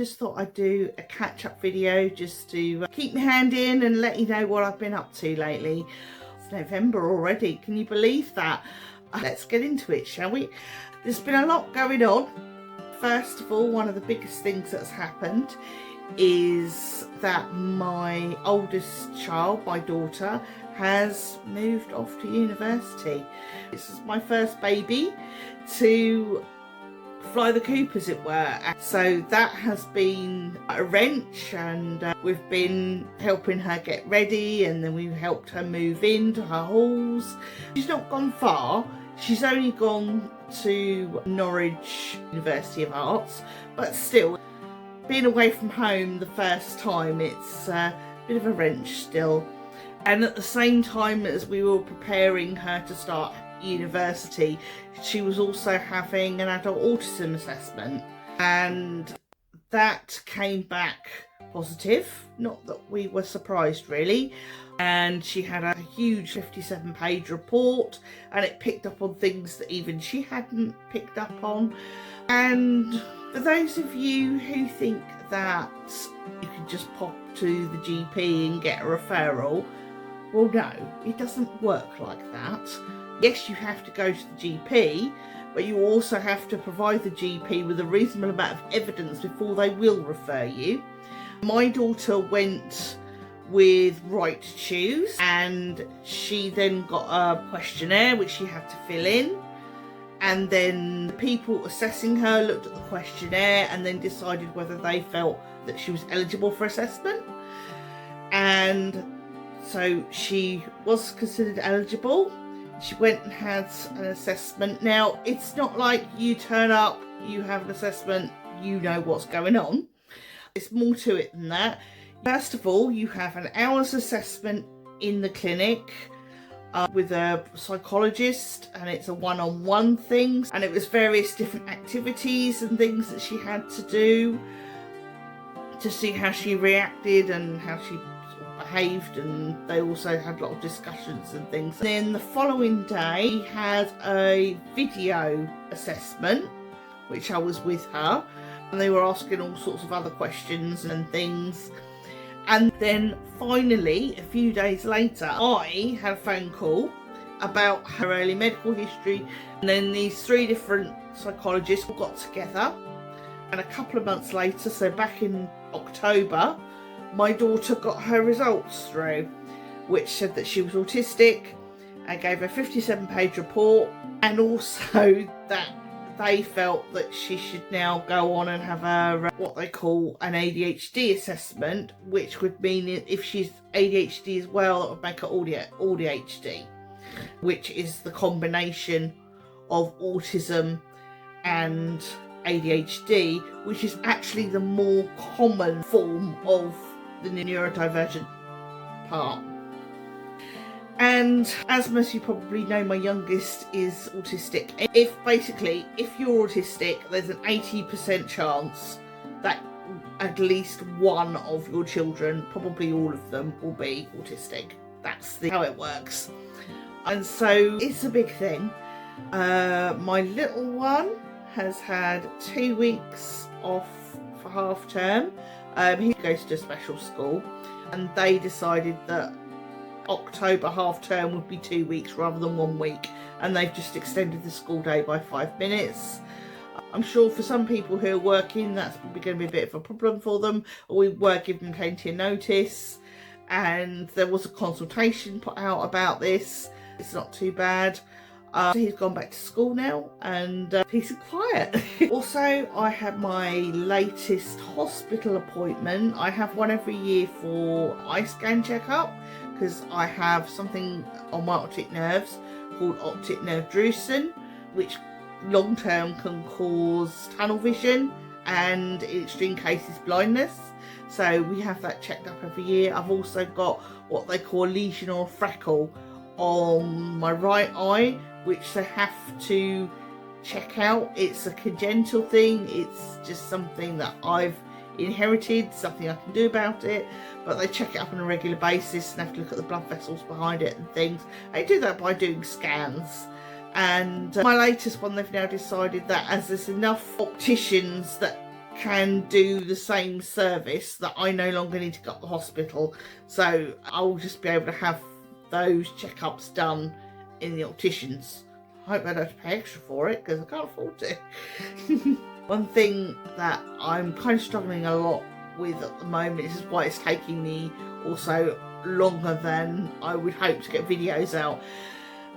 just thought I'd do a catch-up video just to keep my hand in and let you know what I've been up to lately. It's November already, can you believe that? Let's get into it, shall we? There's been a lot going on. First of all, one of the biggest things that's happened is that my oldest child, my daughter, has moved off to university. This is my first baby to fly the coop, as it were. So that has been a wrench, and we've been helping her get ready, and then we've helped her move into her halls. She's not gone far. She's only gone to Norwich University of Arts, but still, being away from home the first time, it's a bit of a wrench still. And at the same time as we were preparing her to start university, she was also having an adult autism assessment, and that came back positive. Not that we were surprised really. And she had a huge 57-page report, and it picked up on things that even she hadn't picked up on. And for those of you who think that you can just pop to the GP and get a referral, well, no, it doesn't work like that. Yes, you have to go to the GP, but you also have to provide the GP with a reasonable amount of evidence before they will refer you. My daughter went with Right to Choose, and she then got a questionnaire which she had to fill in, and then the people assessing her looked at the questionnaire and then decided whether they felt that she was eligible for assessment. And so she was considered eligible. She went and had an assessment. Now, it's not like you turn up, you have an assessment, you know what's going on. It's more to it than that. First of all, you have an hour's assessment in the clinic with a psychologist, and it's a one-on-one thing, and it was various different activities and things that she had to do to see how she reacted and how she behaved, and they also had a lot of discussions and things. And then the following day we had a video assessment, which I was with her, and they were asking all sorts of other questions and things. And then finally, a few days later, I had a phone call about her early medical history, and then these three different psychologists got together, and a couple of months later, so back in October, my daughter got her results through, which said that she was autistic, and gave her a 57-page report, and also that they felt that she should now go on and have a what they call an ADHD assessment, which would mean if she's ADHD as well, that would make her ADHD, which is the combination of autism and ADHD, which is actually the more common form of the neurodivergent part. And as most of you probably know, my youngest is autistic. If you're autistic, there's an 80% chance that at least one of your children, probably all of them, will be autistic. That's how it works. And so it's a big thing. My little one has had 2 weeks off for half term. He goes to a special school, and they decided that October half term would be 2 weeks rather than 1 week, and they've just extended the school day by 5 minutes. I'm sure for some people who are working, that's probably going to be a bit of a problem for them. We were given plenty of notice, and there was a consultation put out about this. It's not too bad. So he's gone back to school now, and peace and quiet. Also, I had my latest hospital appointment. I have one every year for eye scan checkup, because I have something on my optic nerves called optic nerve drusen, which long term can cause tunnel vision and in extreme cases blindness. So we have that checked up every year. I've also got what they call a lesion or a freckle on my right eye, which they have to check out. It's a congenital thing. It's just something that I've inherited, something I can do about it, but they check it up on a regular basis and have to look at the blood vessels behind it and things. They do that by doing scans. And my latest one, they've now decided that as there's enough opticians that can do the same service, that I no longer need to go to the hospital. So I'll just be able to have those checkups done in the opticians. I hope I don't have to pay extra for it, because I can't afford to. One thing that I'm kind of struggling a lot with at the moment, this is why it's taking me also longer than I would hope to get videos out,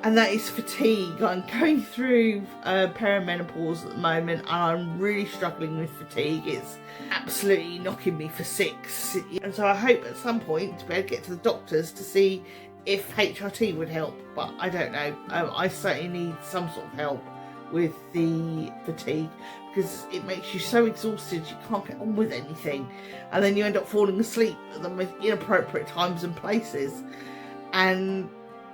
and that is fatigue. I'm going through perimenopause at the moment, and I'm really struggling with fatigue. It's absolutely knocking me for six, and so I hope at some point to be able to get to the doctors to see if HRT would help, but I don't know. I certainly need some sort of help with the fatigue, because it makes you so exhausted you can't get on with anything, and then you end up falling asleep at the most inappropriate times and places, and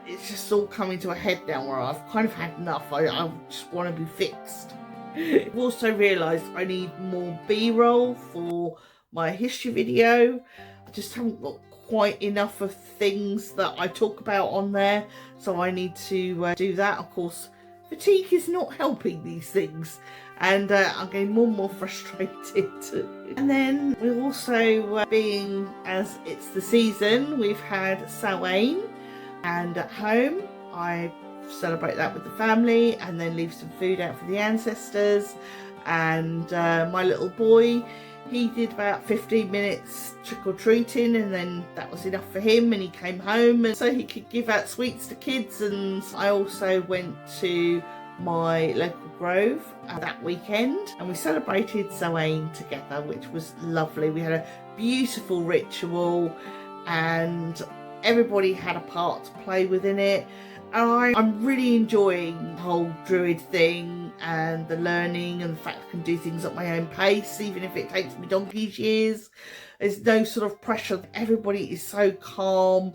it's just all coming to a head now where I've kind of had enough. I just want to be fixed. I've also realised I need more B-roll for my history video. I just haven't got quite enough of things that I talk about on there, so I need to do that. Of course, fatigue is not helping these things, and I'm getting more and more frustrated. And then we're also being, as it's the season, we've had Samhain, and at home I celebrate that with the family and then leave some food out for the ancestors. And my little boy, he did about 15 minutes trick-or-treating, and then that was enough for him, and he came home and so he could give out sweets to kids. And I also went to my local grove that weekend, and we celebrated Samhain together, which was lovely. We had a beautiful ritual and everybody had a part to play within it. And I'm really enjoying the whole druid thing and the learning, and the fact I can do things at my own pace, even if it takes me donkey's years. There's no sort of pressure. Everybody is so calm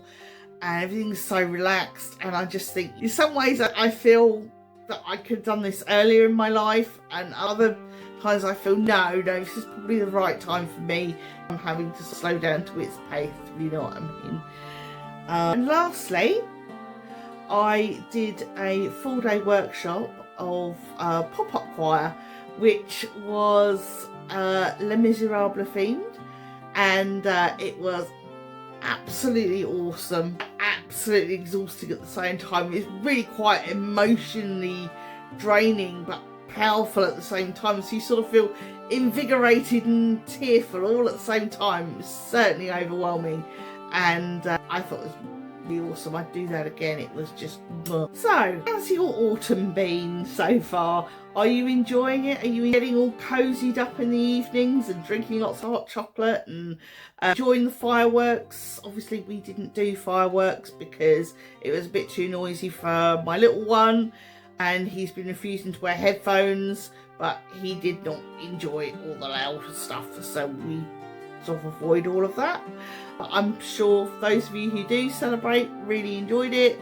and everything's so relaxed, and I just think in some ways I feel that I could have done this earlier in my life, and other times I feel no, this is probably the right time for me. I'm having to slow down to its pace, if you know what I mean. And lastly, I did a full-day workshop of pop-up choir, which was Les Miserables themed, and it was absolutely awesome, absolutely exhausting at the same time. It's really quite emotionally draining but powerful at the same time, so you sort of feel invigorated and tearful all at the same time. It was certainly overwhelming, and I thought it was really awesome. I'd do that again. It was just so. How's your autumn been so far? Are you enjoying it? Are you getting all cozied up in the evenings and drinking lots of hot chocolate and enjoying the fireworks? Obviously we didn't do fireworks because it was a bit too noisy for my little one, and he's been refusing to wear headphones, but he did not enjoy all the loud stuff, so we sort of avoid all of that. But I'm sure those of you who do celebrate really enjoyed it.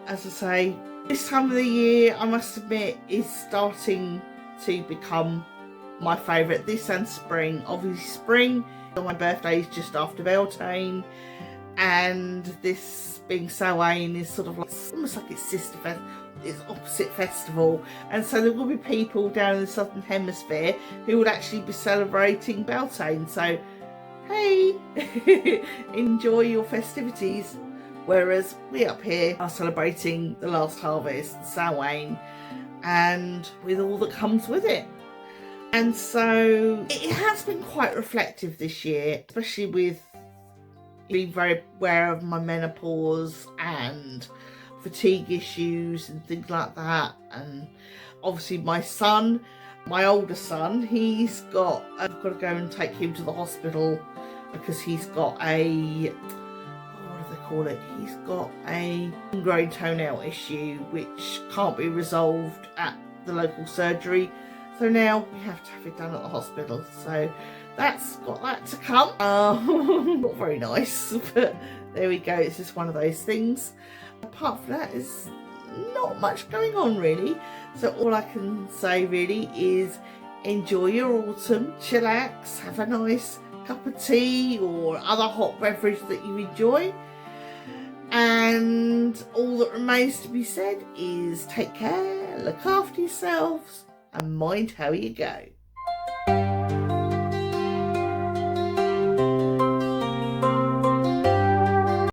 As I say, this time of the year, I must admit, is starting to become my favourite. This and spring. Obviously spring, my birthday is just after Beltane, and this being Samhain is sort of like, almost like its sister festival, its opposite festival, and so there will be people down in the southern hemisphere who would actually be celebrating Beltane. So hey, enjoy your festivities, whereas we up here are celebrating the last harvest, the Samhain, and with all that comes with it. And so it has been quite reflective this year, especially with being very aware of my menopause and fatigue issues and things like that. And obviously my son, my older son, I've got to go and take him to the hospital because he's got a, what do they call it? He's got a ingrown toenail issue which can't be resolved at the local surgery. So now we have to have it done at the hospital. So that's got that to come. Not very nice, but there we go. It's just one of those things. Apart from that, there's not much going on really. So all I can say really is enjoy your autumn, chillax, have a nice cup of tea or other hot beverage that you enjoy. And all that remains to be said is take care, look after yourselves, and mind how you go.